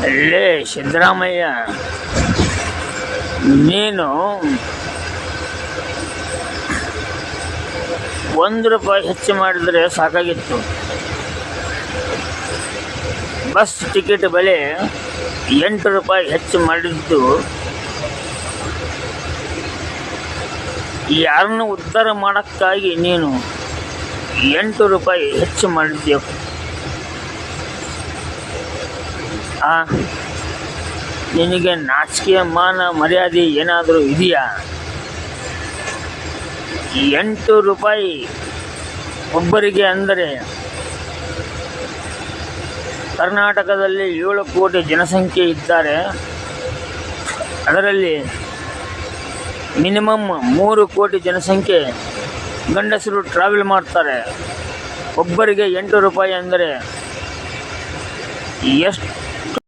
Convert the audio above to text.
ಅಲ್ಲೇ ಸಿದ್ದರಾಮಯ್ಯ, ನೀನು ₹1 ಹೆಚ್ಚು ಮಾಡಿದರೆ ಸಾಕಾಗಿತ್ತು. ಬಸ್ ಟಿಕೆಟ್ ಬೆಲೆ ₹8 ಹೆಚ್ಚು ಮಾಡಿದ್ದು ಯಾರನ್ನು ಉದ್ಧಾರ ಮಾಡೋಕ್ಕಾಗಿ ನೀನು ₹8 ಹೆಚ್ಚು ಮಾಡಿದ್ದೀಯ. ನಿನಗೆ ನಾಚಿಕೆ ಮಾನ ಮರ್ಯಾದೆ ಏನಾದರೂ ಇದೆಯಾ? ₹8 ಒಬ್ಬರಿಗೆ ಅಂದರೆ ಕರ್ನಾಟಕದಲ್ಲಿ 7 ಕೋಟಿ ಜನಸಂಖ್ಯೆ ಇದ್ದಾರೆ. ಅದರಲ್ಲಿ ಮಿನಿಮಮ್ 3 ಕೋಟಿ ಜನಸಂಖ್ಯೆ ಗಂಡಸರು ಟ್ರಾವೆಲ್ ಮಾಡ್ತಾರೆ. ಒಬ್ಬರಿಗೆ ₹8 ಅಂದರೆ ಎಷ್ಟು